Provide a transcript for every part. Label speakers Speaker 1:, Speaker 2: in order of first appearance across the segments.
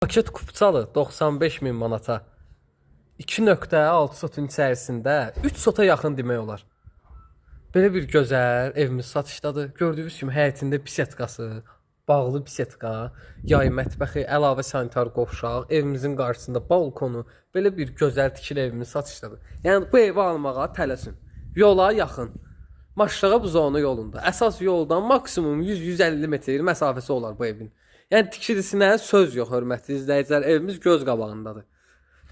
Speaker 1: Paket kupçalı 95 min manata. 2.6 sotun içərisində 3 sota yaxın demək olar. Belə bir gözəl evimiz satışdadır. Gördüyünüz kimi həyətində bisetkası, bağlı bisetka, yay mətbəxi, əlavə sanitar qovşaq, evimizin qarşısında balkonu, belə bir gözəl tikili evimiz satışdadır. Yəni bu evi almağa tələsin. Yola yaxın. Maşrağa Buzovna yolunda. Əsas yoldan maksimum 100-150 metr məsafəsi olar bu evin. Yəni tikilisinə söz yox, hörmətli izləyicilər. Evimiz göz qabağındadır.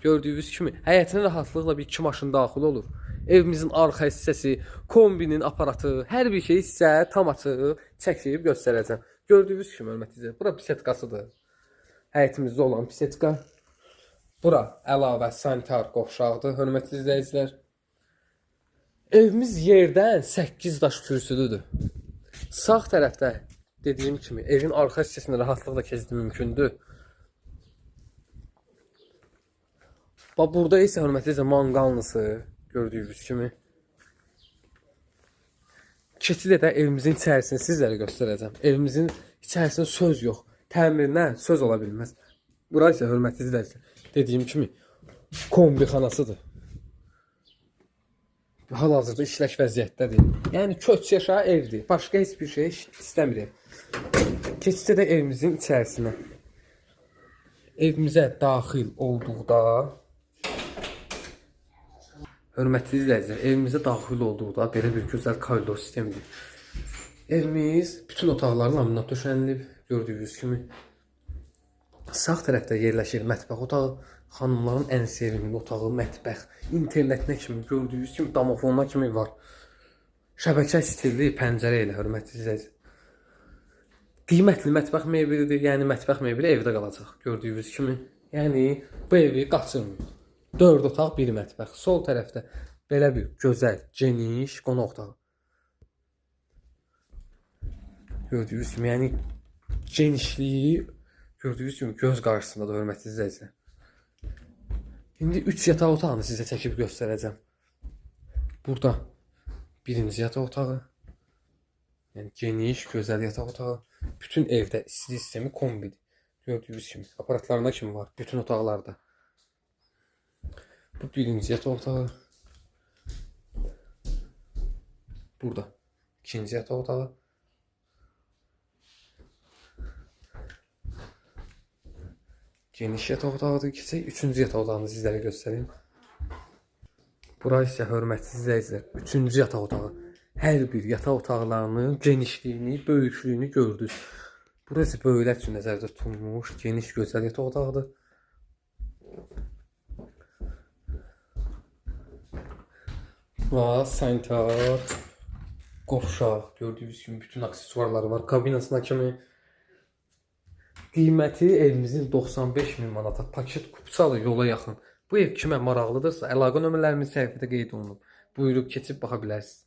Speaker 1: Gördüyünüz kimi həyətinə rahatlıqla bir 2 maşın daxil olur. Evimizin arxa hissəsi, kombinin aparatı, hər bir şey sizə tam açıq çəkib göstərəcəm. Gördüyünüz kimi hörmətli izləyicilər, bura bisetkasıdır. Həyətimizdə olan bisetka. Bura əlavə sanitar qovşaqdır, hörmətli izləyicilər. Evimiz yerdən 8 daş kürsülüdür. Sağ tərəfdə dediyim kimi evin arxa hissəsində rahatlıqla keçid mümkündür. Bax burada isə hörmətli izləyicilər manqallısı gördüyünüz kimi. Keçid edə evimizin içərisini sizlərə göstərəcəm. Evimizin içərisində söz yox. Təmirindən söz ola bilməz. Bura isə hörmətli izləyicilər dediyim kimi kombi xanasıdır. Hal-hazırda işlək vəziyyətdədir. Yəni köç yaşa evdir. Başqa heç bir şey istəmirik. Keçid edə evimizin içərisinə. Evimizə daxil olduqda hörmətli izləyicilər, evimizə daxil olduqda belə bir gözəl koridor sistemidir. Evimiz bütün otaqları laminat döşənilib, gördüyünüz kimi. Sağ tərəfdə yerləşir mətbəx otağı, xanımların ən sevimli otağı, mətbəx, internetinə kimi, gördüyünüz kimi domofonuna kimi var. Şəbəkə stilli pəncərə ilə, hörmətli izləyicilər. Qiymətli mətbəx mebelidir, yəni mətbəx mebeli evdə qalacaq, gördüyünüz kimi. Yəni bu evi qaçırmıyor. 4 otaq, 1 mətbəx. Sol tərəfdə belə bir gözəl, geniş qonaq otağı. Gördüyünüz kimi, yəni genişliyi gördüyünüz kimi göz qarşısındadır, hörmətli izləyicilər. İndi 3 yataq otağını sizə çəkib göstərəcəm. Burada birinci yataq otağı. Yəni geniş, gözəl yataq otağı. Bütün evdə istilik sistemi kombidir. Gördüyünüz kimi aparatlarına kimi var bütün otaqlarda. Bu birinci yataq otağı. Burada ikinci yataq otağı. Geniş yataq otağıdır. Keçək üçüncü yataq otağını sizlərə göstəreyim. Bura isə hörmətli izləyicilər, üçüncü yataq otağı. Hər bir yataq otaqlarının genişliyini, böyüklüyünü gördünüz. Burası böyüklər üçün nəzərdə tutulmuş geniş, gözəl yataq otağıdır. Və sanitar qovşaq, gördüyünüz kimi bütün aksesuarları var. Kabinasına kimi. Qiyməti evimizin 95 min manata, paket kupçalı, yola yaxın. Bu ev kimə maraqlıdırsa, əlaqə nömrələrimiz səhifədə qeyd olunub. Buyurub keçib baxa bilərsiniz.